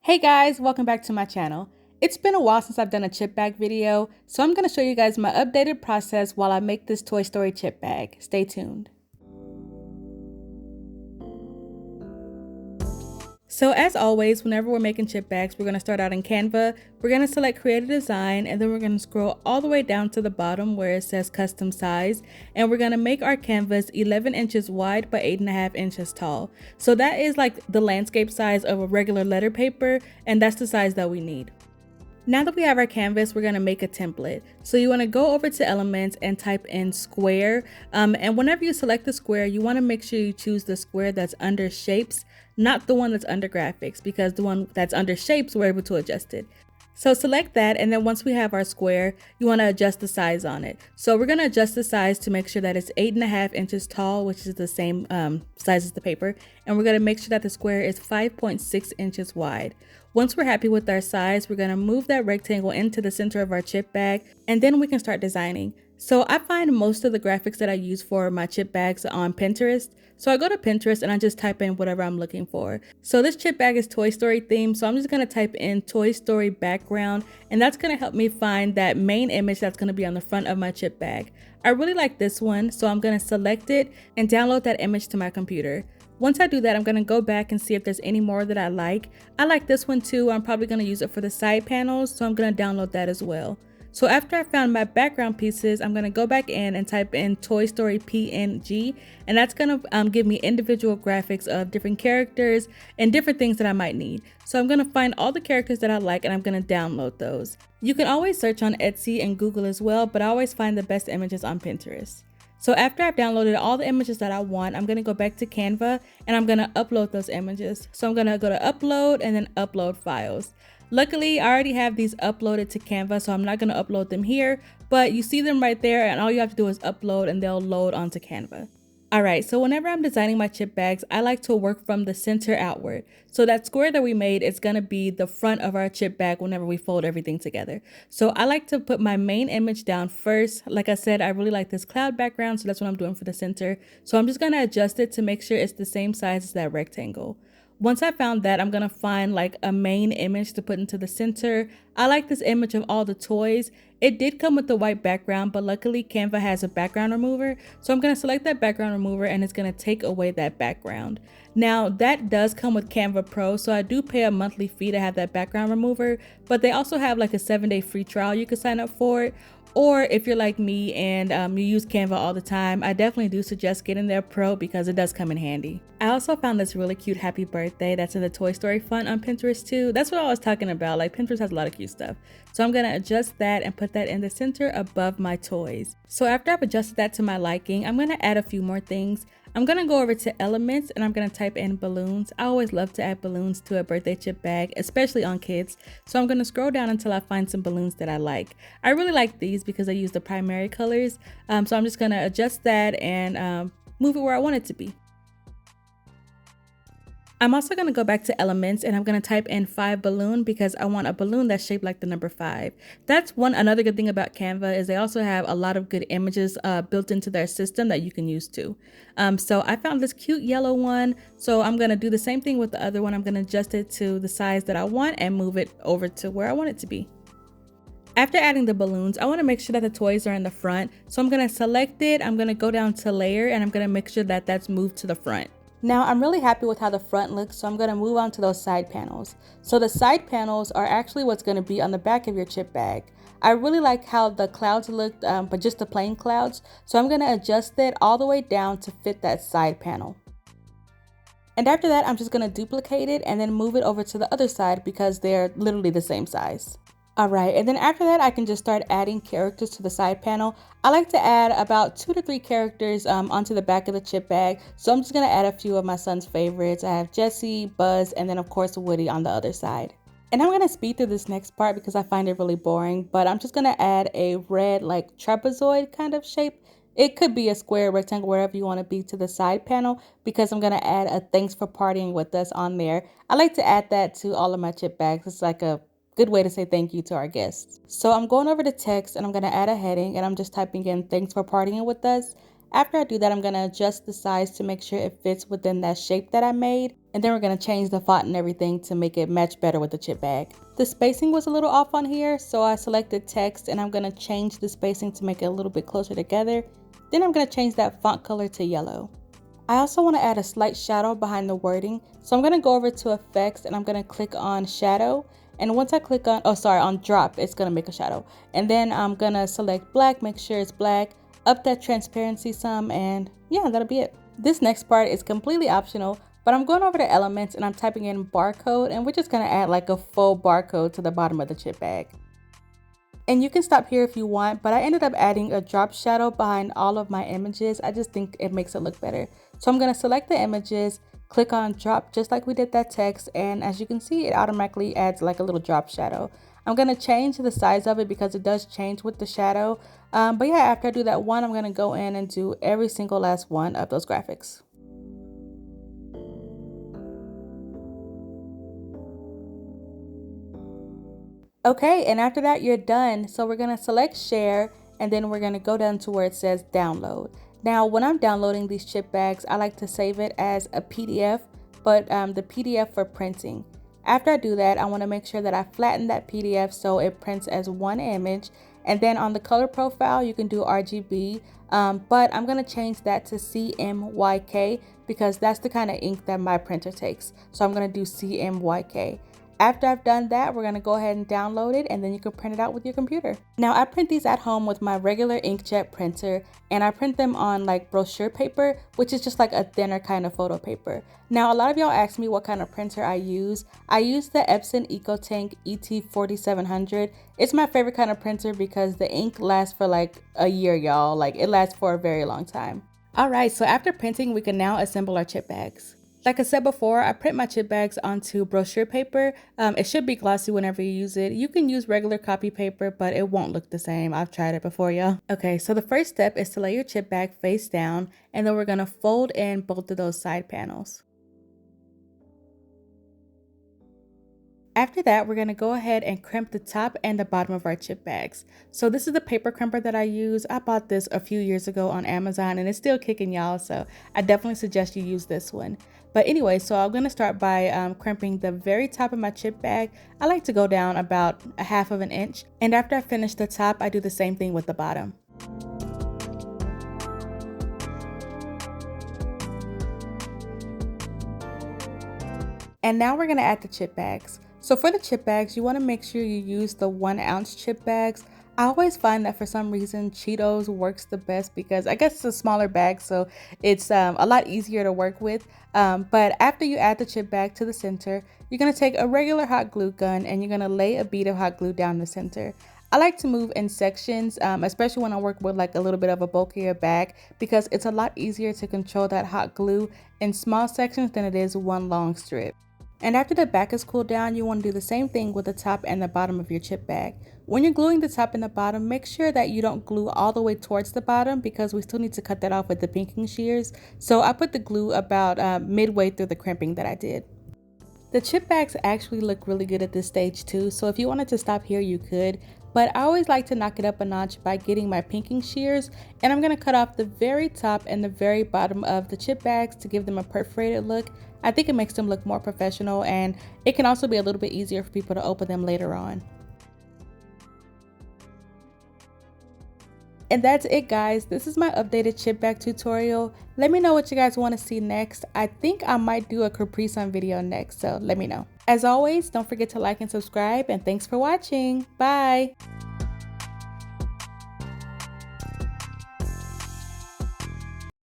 Hey guys, welcome back to my channel. It's been a while since I've done a chip bag video, so I'm going to show you guys my updated process while I make this Toy Story chip bag. Stay tuned. So as always, whenever we're making chip bags, we're going to start out in Canva. We're going to select create a design, and then we're going to scroll all the way down to the bottom where it says custom size, and we're going to make our canvas 11 inches wide by 8.5 inches tall. So that is like the landscape size of a regular letter paper, and that's the size that we need. Now that we have our canvas, we're going to make a template. So you want to go over to elements and type in square. And whenever you select the square, you want to make sure you choose the square that's under shapes, not the one that's under graphics, because the one that's under shapes, we're able to adjust it. So select that, and then once we have our square, you want to adjust the size on it. So we're going to adjust the size to make sure that it's 8.5 inches tall, which is the same size as the paper. And we're going to make sure that the square is 5.6 inches wide. Once we're happy with our size, we're going to move that rectangle into the center of our chip bag, and then we can start designing. So I find most of the graphics that I use for my chip bags on Pinterest. So I go to Pinterest and I just type in whatever I'm looking for. So this chip bag is Toy Story themed, so I'm just going to type in Toy Story background, and that's going to help me find that main image that's going to be on the front of my chip bag. I really like this one, so I'm going to select it and download that image to my computer. Once I do that, I'm going to go back and see if there's any more that I like. I like this one too. I'm probably going to use it for the side panels, so I'm going to download that as well. So after I found my background pieces, I'm going to go back in and type in Toy Story PNG, and that's going to give me individual graphics of different characters and different things that I might need. So I'm going to find all the characters that I like, and I'm going to download those. You can always search on Etsy and Google as well, but I always find the best images on Pinterest. So after I've downloaded all the images that I want, I'm going to go back to Canva and I'm going to upload those images. So I'm going to go to upload and then upload files. Luckily, I already have these uploaded to Canva, so I'm not going to upload them here, but you see them right there, and all you have to do is upload and they'll load onto Canva. Alright, so whenever I'm designing my chip bags, I like to work from the center outward. So that square that we made is going to be the front of our chip bag whenever we fold everything together. So I like to put my main image down first. Like I said, I really like this cloud background, so that's what I'm doing for the center. So I'm just going to adjust it to make sure it's the same size as that rectangle. Once I found that, I'm going to find like a main image to put into the center. I like this image of all the toys. It did come with the white background, but luckily Canva has a background remover. So I'm going to select that background remover and it's going to take away that background. Now that does come with Canva Pro, so I do pay a monthly fee to have that background remover, but they also have like a 7-day free trial you can sign up for it. Or if you're like me and you use Canva all the time, I definitely do suggest getting their Pro because it does come in handy. I also found this really cute happy birthday that's in the Toy Story font on Pinterest too. That's what I was talking about, like Pinterest has a lot of cute stuff. So I'm going to adjust that and put that in the center above my toys. So after I've adjusted that to my liking, I'm going to add a few more things. I'm going to go over to elements and I'm going to type in balloons. I always love to add balloons to a birthday chip bag, especially on kids. So I'm going to scroll down until I find some balloons that I like. I really like these because I use the primary colors. So I'm just going to adjust that and move it where I want it to be. I'm also going to go back to elements and I'm going to type in 5 balloon because I want a balloon that's shaped like the number 5. That's another good thing about Canva is they also have a lot of good images built into their system that you can use too. So I found this cute yellow one. So I'm going to do the same thing with the other one. I'm going to adjust it to the size that I want and move it over to where I want it to be. After adding the balloons, I want to make sure that the toys are in the front. So I'm going to select it. I'm going to go down to layer and I'm going to make sure that that's moved to the front. Now I'm really happy with how the front looks, so I'm going to move on to those side panels. So the side panels are actually what's going to be on the back of your chip bag. I really like how the clouds looked, but just the plain clouds. So I'm going to adjust it all the way down to fit that side panel. And after that, I'm just going to duplicate it and then move it over to the other side because they're literally the same size. Alright, and then after that, I can just start adding characters to the side panel. I like to add about 2 to 3 characters onto the back of the chip bag. So I'm just going to add a few of my son's favorites. I have Jessie, Buzz, and then of course Woody on the other side. And I'm going to speed through this next part because I find it really boring. But I'm just going to add a red like trapezoid kind of shape. It could be a square, rectangle, wherever you want to be to the side panel because I'm going to add a thanks for partying with us on there. I like to add that to all of my chip bags. It's like a good way to say thank you to our guests. So I'm going over to text and I'm going to add a heading and I'm just typing in thanks for partying with us. After I do that, I'm going to adjust the size to make sure it fits within that shape that I made. And then we're going to change the font and everything to make it match better with the chip bag. The spacing was a little off on here, so I selected text and I'm going to change the spacing to make it a little bit closer together. Then I'm going to change that font color to yellow. I also want to add a slight shadow behind the wording. So I'm going to go over to effects and I'm going to click on shadow. And once I click on, on drop, it's going to make a shadow. And then I'm going to select black, make sure it's black, up that transparency some, and yeah, that'll be it. This next part is completely optional, but I'm going over to elements and I'm typing in barcode, and we're just going to add like a full barcode to the bottom of the chip bag. And you can stop here if you want, but I ended up adding a drop shadow behind all of my images. I just think it makes it look better. So I'm going to select the images, click on drop just like we did that text, and as you can see, it automatically adds like a little drop shadow. I'm going to change the size of it because it does change with the shadow. But yeah, after I do that one, I'm going to go in and do every single last one of those graphics. Okay, and after that, you're done. So we're going to select share, and then we're going to go down to where it says download. Now, when I'm downloading these chip bags, I like to save it as a PDF, but the PDF for printing. After I do that, I want to make sure that I flatten that PDF so it prints as one image. And then on the color profile, you can do RGB, but I'm going to change that to CMYK because that's the kind of ink that my printer takes. So I'm going to do CMYK. After I've done that, we're going to go ahead and download it, and then you can print it out with your computer. Now, I print these at home with my regular inkjet printer, and I print them on like brochure paper, which is just like a thinner kind of photo paper. Now, a lot of y'all ask me what kind of printer I use. I use the Epson EcoTank ET4700. It's my favorite kind of printer because the ink lasts for like a year, y'all. Like, it lasts for a very long time. All right, so after printing, we can now assemble our chip bags. Like I said before, I print my chip bags onto brochure paper. It should be glossy whenever you use it. You can use regular copy paper, but it won't look the same. I've tried it before, y'all. Okay, so the first step is to lay your chip bag face down, and then we're gonna fold in both of those side panels. After that, we're going to go ahead and crimp the top and the bottom of our chip bags. So this is the paper crimper that I use. I bought this a few years ago on Amazon and it's still kicking, y'all. So I definitely suggest you use this one. But anyway, so I'm going to start by crimping the very top of my chip bag. I like to go down about 1/2 of an inch. And after I finish the top, I do the same thing with the bottom. And now we're going to add the chip bags. So for the chip bags, you want to make sure you use the 1 ounce chip bags. I always find that for some reason Cheetos works the best because I guess it's a smaller bag, so it's a lot easier to work with. But after you add the chip bag to the center, you're going to take a regular hot glue gun and you're going to lay a bead of hot glue down the center. I like to move in sections, especially when I work with like a little bit of a bulkier bag, because it's a lot easier to control that hot glue in small sections than it is one long strip. And after the back is cooled down, you want to do the same thing with the top and the bottom of your chip bag. When you're gluing the top and the bottom, make sure that you don't glue all the way towards the bottom because we still need to cut that off with the pinking shears. So I put the glue about midway through the crimping that I did. The chip bags actually look really good at this stage too, so if you wanted to stop here, you could. But I always like to knock it up a notch by getting my pinking shears, and I'm going to cut off the very top and the very bottom of the chip bags to give them a perforated look. I think it makes them look more professional, and it can also be a little bit easier for people to open them later on. And that's it, guys. This is my updated chip bag tutorial. Let me know what you guys want to see next. I think I might do a Capri Sun video next, so let me know. As always, don't forget to like and subscribe, and thanks for watching. Bye!